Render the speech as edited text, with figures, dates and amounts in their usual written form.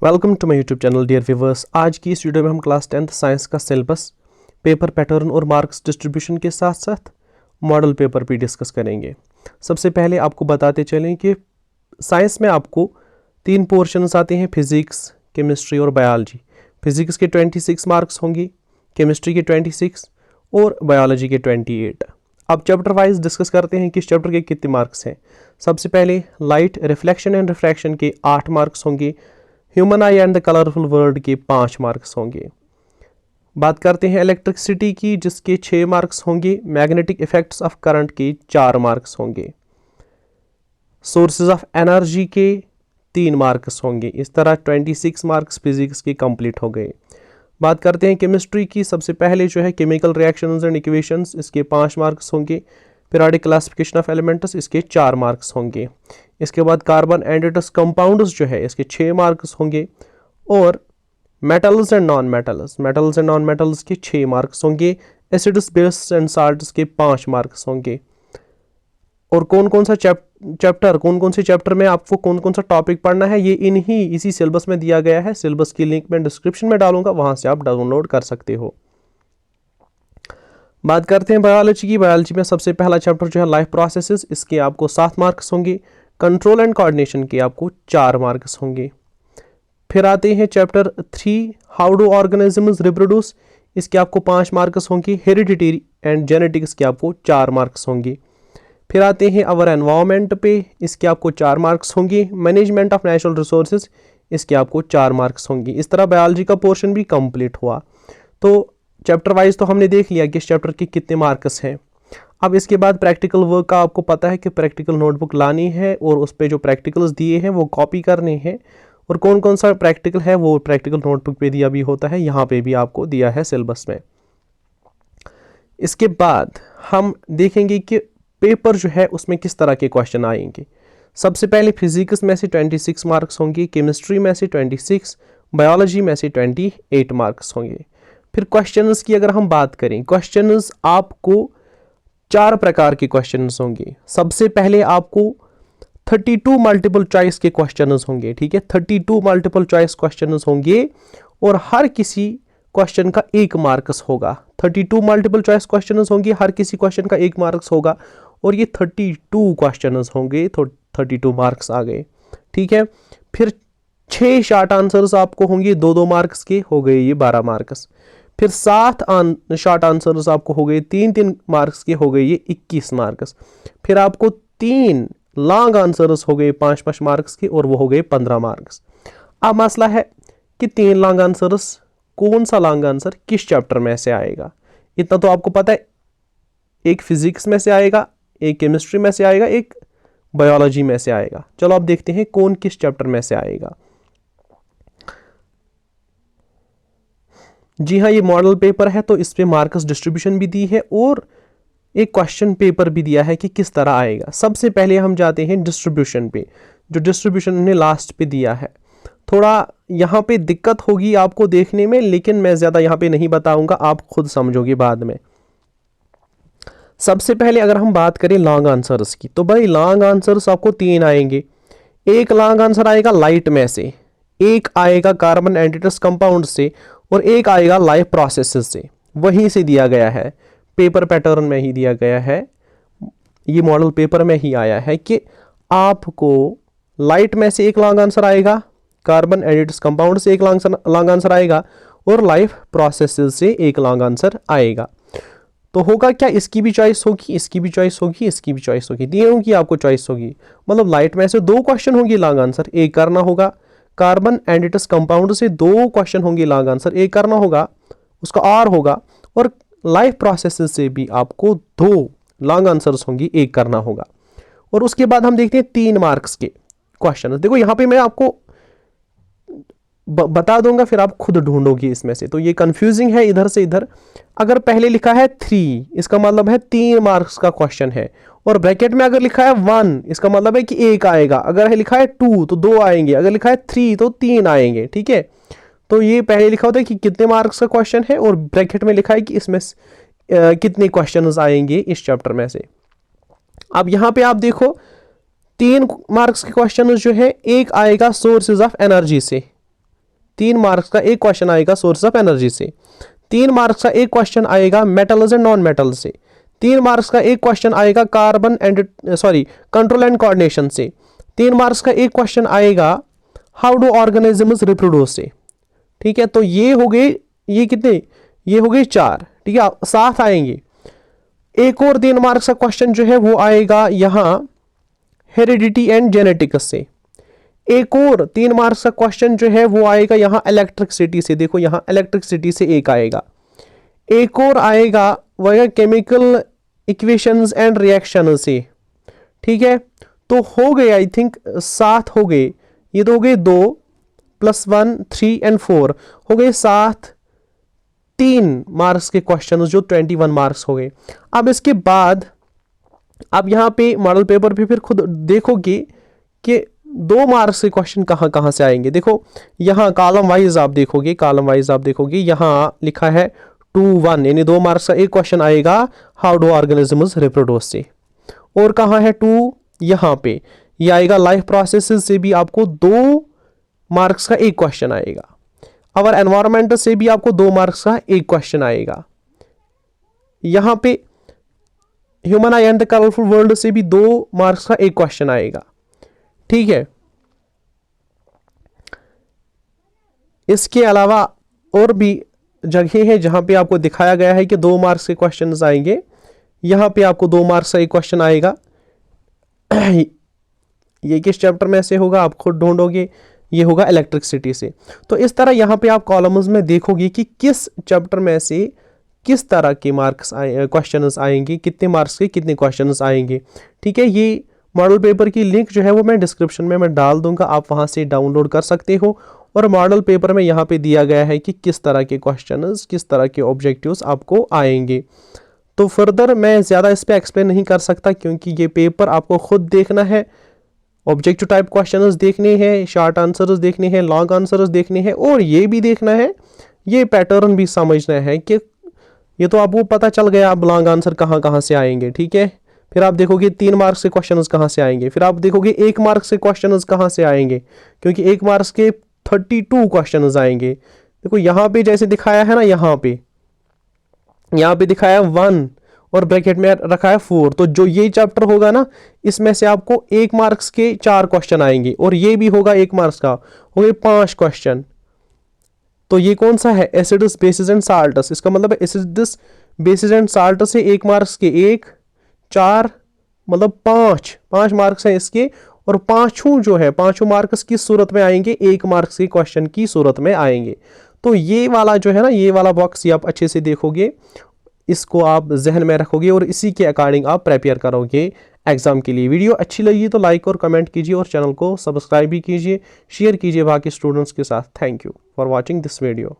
Welcome to my YouTube channel dear viewers. आज की इस वीडियो में हम क्लास 10th साइंस का सिलेबस, पेपर पैटर्न और मार्क्स डिस्ट्रीब्यूशन के साथ साथ मॉडल पेपर भी डिस्कस करेंगे। सबसे पहले आपको बताते चलें कि साइंस में आपको 3 पोर्शंस आते हैं, फिजिक्स, केमिस्ट्री और बायोलॉजी। फिजिक्स के 26 मार्क्स होंगे, केमिस्ट्री के 26 और बायोलॉजी के 28। अब चैप्टर वाइज डिस्कस करते हैं किस चैप्टर के कितने मार्क्स हैं। सबसे पहले लाइट, रिफ्लेक्शन एंड रिफ्रैक्शन के 8 मार्क्स होंगे, human I and the colourful world के 5 मार्क्स होंगे। बात करते हैं इलेक्ट्रिसिटी की, जिसके 6 मार्क्स होंगे, मैग्नेटिक इफेक्ट्स ऑफ करंट के 4 मार्क्स होंगे, सोर्सेज ऑफ एनर्जी के 3 मार्क्स होंगे। इस तरह 26 मार्क्स फिजिक्स के कंप्लीट हो गए। बात करते हैं केमिस्ट्री की। सबसे पहले जो है केमिकल रिएक्शंस एंड इक्वेशंस, इसके 5 मार्क्स होंगे। पीरियोडिक क्लासिफिकेशन ऑफ एलिमेंट्स, इसके 4 मार्क्स होंगे। इसके बाद कार्बन एंड इट्स कंपाउंड्स जो है, इसके 6 मार्क्स होंगे। और मेटल्स एंड नॉन मेटल्स के 6 मार्क्स होंगे। एसिड्स, बेस एंड साल्ट्स के 5 मार्क्स होंगे। और कौन कौन से चैप्टर में आपको कौन कौन सा टॉपिक पढ़ना है, ये इसी सिलेबस में दिया गया है। सिलेबस की लिंक मैं डिस्क्रिप्शन में डालूंगा, वहां से आप डाउनलोड कर सकते हो। बात करते हैं बायोलॉजी की। बायोलॉजी में सबसे पहला चैप्टर जो है लाइफ प्रोसेसेस, इसके आपको 7 मार्क्स होंगे। कंट्रोल एंड कोऑर्डिनेशन के आपको 4 मार्क्स होंगे। फिर आते हैं chapter 3 how do organisms reproduce, इसके आपको 5 मार्क्स होंगे। हेरिडिटी एंड जेनेटिक्स के आपको 4 मार्क्स होंगे। फिर आते हैं अवर एनवायरनमेंट पे, इसके आपको 4 मार्क्स होंगे। मैनेजमेंट ऑफ नेचुरल रिसोर्सेज, इसके आपको 4 मार्क्स होंगे। इस तरह बायोलॉजी का पोर्शन भी कंप्लीट हुआ। तो चैप्टर वाइज तो हमने देख लिया कि इस चैप्टर के कितने मार्क्स हैं। अब इसके बाद प्रैक्टिकल वर्क का आपको पता है कि प्रैक्टिकल नोटबुक लानी है और उस पर जो प्रैक्टिकल्स दिए हैं वो कॉपी करने हैं। और कौन कौन सा प्रैक्टिकल है वो प्रैक्टिकल नोटबुक पे दिया भी होता है, यहाँ पे भी आपको दिया है सिलेबस में। इसके बाद हम देखेंगे कि पेपर जो है उसमें किस तरह के क्वेश्चन आएंगे। सबसे पहले फिजिक्स में से 26 मार्क्स होंगे, केमिस्ट्री में से 26, बायोलॉजी में से 28 मार्क्स होंगे। फिर क्वेश्चंस की अगर हम बात करें, क्वेश्चंस आपको 4 प्रकार के क्वेश्चंस होंगे। सबसे पहले आपको 32 मल्टीपल चॉइस के क्वेश्चंस होंगे, ठीक है। 32 मल्टीपल चॉइस क्वेश्चंस होंगे और हर किसी क्वेश्चन का 1 मार्क्स होगा। 32 मल्टीपल चॉइस क्वेश्चंस होंगे, हर किसी क्वेश्चन का 1 मार्क्स होगा और ये 32 क्वेश्चंस होंगे, तो 32 मार्क्स आ गए, ठीक है। फिर 6 शॉर्ट आंसर्स आपको होंगे 2-2 मार्क्स के, हो गए ये 12 मार्क्स। फिर 7 शॉर्ट आंसर्स आपको हो गए 3-3 मार्क्स के, हो गए ये 21 मार्क्स। फिर आपको 3 लॉन्ग आंसर्स हो गए 5-5 मार्क्स के और वो हो गए 15 मार्क्स। अब मसला है कि 3 लॉन्ग आंसर्स, कौन सा लॉन्ग आंसर किस चैप्टर में से आएगा। इतना तो आपको पता है, एक फिजिक्स में से आएगा, एक केमिस्ट्री में से आएगा, एक बायोलॉजी में से आएगा। चलो अब देखते हैं कौन किस चैप्टर में से आएगा। जी हाँ, ये मॉडल पेपर है तो इस पे मार्क्स डिस्ट्रीब्यूशन भी दी है और एक क्वेश्चन पेपर भी दिया है कि किस तरह आएगा। सबसे पहले हम जाते हैं डिस्ट्रीब्यूशन पे, जो डिस्ट्रीब्यूशन ने लास्ट पे दिया है। थोड़ा यहाँ पे दिक्कत होगी आपको देखने में, लेकिन मैं ज़्यादा यहाँ पे नहीं बताऊंगा, आप खुद समझोगे बाद में। सबसे पहले अगर हम बात करें लॉन्ग आंसर्स की, तो भाई लॉन्ग आंसर्स आपको 3 आएंगे। एक लॉन्ग आंसर आएगा लाइट में से, एक आएगा कार्बन एंड इट्स कंपाउंड से और एक आएगा लाइफ प्रोसेसेस से। वहीं से दिया गया है, पेपर पैटर्न में ही दिया गया है, ये मॉडल पेपर में ही आया है कि आपको लाइट में से एक लॉन्ग आंसर आएगा, कार्बन एंड इट्स कंपाउंड से एक लॉन्ग आंसर आएगा और लाइफ प्रोसेसेस से एक लॉन्ग आंसर आएगा। तो होगा क्या, इसकी भी चॉइस होगी, इसकी भी चॉइस होगी, इसकी भी चॉइस होगी, तीनों की आपको चॉइस होगी। मतलब लाइट में से 2 क्वेश्चन होंगे लॉन्ग आंसर, एक करना होगा। कार्बन एंड इट्स कंपाउंड से 2 क्वेश्चन होंगे लॉन्ग आंसर, एक करना होगा, उसका आर होगा। और लाइफ प्रोसेसेस से भी आपको 2 लॉन्ग आंसर्स होंगी, एक करना होगा। और उसके बाद हम देखते हैं 3 मार्क्स के क्वेश्चन। देखो यहाँ पे मैं आपको बता दूंगा, फिर आप खुद ढूंढोगे इसमें से, तो ये कंफ्यूजिंग है इधर से इधर। अगर पहले लिखा है 3, इसका मतलब है 3 मार्क्स का क्वेश्चन है। और ब्रैकेट में अगर लिखा है 1, इसका मतलब है कि 1 आएगा। अगर है लिखा है 2 तो 2 आएंगे, अगर लिखा है 3 तो 3 आएंगे, ठीक है। तो ये पहले लिखा होता है कि कितने मार्क्स का क्वेश्चन है और ब्रैकेट में लिखा है कि इसमें कितने क्वेश्चंस आएंगे इस चैप्टर में से। अब यहाँ पे आप देखो 3 मार्क्स के क्वेश्चन जो है, एक आएगा सोर्सेज ऑफ एनर्जी से, 3 मार्क्स का एक क्वेश्चन आएगा सोर्स ऑफ एनर्जी से, 3 मार्क्स का एक क्वेश्चन आएगा मेटल्स एंड नॉन मेटल से, 3 मार्क्स का एक क्वेश्चन आएगा carbon and control and coordination से, 3 मार्क्स का एक क्वेश्चन आएगा हाउ डू ऑर्गेनिजम्स रिप्रोड्यूस से। ठीक है, तो ये हो गए, ये कितने, ये हो गए 4। ठीक है, 7 आएंगे। एक और 3 मार्क्स का क्वेश्चन जो है वो आएगा यहाँ हेरिडिटी एंड जेनेटिक्स से। एक और 3 मार्क्स का क्वेश्चन जो है वो आएगा यहाँ इलेक्ट्रिसिटी से। देखो यहाँ इलेक्ट्रिसिटी से एक आएगा। एक और आएगा वह केमिकल इक्वेशंस एंड रिएक्शन से। ठीक है, तो हो गए आई थिंक 7 हो गए। ये तो हो गए 2 + 1 3 एंड 4 हो गए 7, 3 मार्क्स के क्वेश्चन जो 21 मार्क्स हो गए। अब इसके बाद अब यहाँ पे मॉडल पेपर पे फिर खुद देखोगे कि 2 मार्क्स के क्वेश्चन कहाँ कहाँ से आएंगे। देखो यहाँ कॉलम वाइज आप देखोगे, कॉलम वाइज आप देखोगे यहाँ लिखा है 2 1, यानी 2 मार्क्स का एक क्वेश्चन आएगा हाउ डू ऑर्गेनिजम्स रिप्रोड्यूस से। और कहाँ है 2, यहाँ पे ये आएगा लाइफ प्रोसेसेस से भी आपको 2 मार्क्स का एक क्वेश्चन आएगा। और एनवायरमेंट से भी आपको 2 मार्क्स का एक क्वेश्चन आएगा। यहाँ पे human I and the colourful world से भी 2 मार्क्स का एक क्वेश्चन आएगा। ठीक है, इसके अलावा और भी जगह है जहां पे आपको दिखाया गया है कि 2 मार्क्स के क्वेश्चंस आएंगे। यहाँ पे आपको 2 मार्क्स का एक क्वेश्चन आएगा। ये किस चैप्टर में से होगा आप खुद ढूंढोगे, ये होगा इलेक्ट्रिसिटी से। तो इस तरह यहाँ पे आप कॉलम्स में देखोगे कि किस चैप्टर में से किस तरह के मार्क्स क्वेश्चंस आएंगे, कितने मार्क्स के कितने क्वेश्चंस आएंगे। ठीक है, ये मॉडल पेपर की लिंक जो है वो मैं डिस्क्रिप्शन में मैं डाल दूंगा, आप वहाँ से डाउनलोड कर सकते हो। और मॉडल पेपर में यहाँ पे दिया गया है कि किस तरह के क्वेश्चंस, किस तरह के ऑब्जेक्टिव्स आपको आएंगे। तो फर्दर मैं ज़्यादा इस पर एक्सप्लेन नहीं कर सकता क्योंकि ये पेपर आपको खुद देखना है। ऑब्जेक्टिव टाइप क्वेश्चंस देखने हैं, शॉर्ट आंसर्स देखने हैं, लॉन्ग आंसर्स देखने हैं, और ये भी देखना है, ये पैटर्न भी समझना है कि ये तो आपको पता चल गया अब लॉन्ग आंसर कहाँ कहाँ से आएंगे। ठीक है, फिर आप देखोगे 3 मार्क्स के क्वेश्चंस कहाँ से आएंगे, फिर आप देखोगे 1 मार्क्स के क्वेश्चंस कहाँ से आएंगे, क्योंकक्योंकि 1 मार्क्स के 32 क्वेश्चंस आएंगे। देखो यहाँ पे जैसे दिखाया है ना, यहाँ पे दिखाया 1 और ब्रैकेट में रखा है 4। तो जो ये चैप्टर होगा ना, इसमें से आपको 1 मार्क्स के 4 क्वेश्चन आएंगे, और ये भी होगा 1 मार्क्स का, हो गए 5 क्वेश्चन। तो ये कौन सा है, एसिड्स बेसिस एंड साल्ट्स। इसका मतलब है एसिड्स बेसिस एंड साल्ट से 1 मार्क्स के 1 4 मतलब 5 मार्क्स हैं इसके, और पांचों जो है 5 मार्क्स की सूरत में आएंगे, 1 मार्क्स के क्वेश्चन की सूरत में आएंगे। तो ये वाला जो है ना, ये वाला बॉक्स ये आप अच्छे से देखोगे, इसको आप जहन में रखोगे और इसी के अकॉर्डिंग आप प्रिपेयर करोगे एग्जाम के लिए। वीडियो अच्छी लगी तो लाइक और कमेंट कीजिए और चैनल को सब्सक्राइब भी कीजिए, शेयर कीजिए बाकी स्टूडेंट्स के साथ। Thank you for watching this video.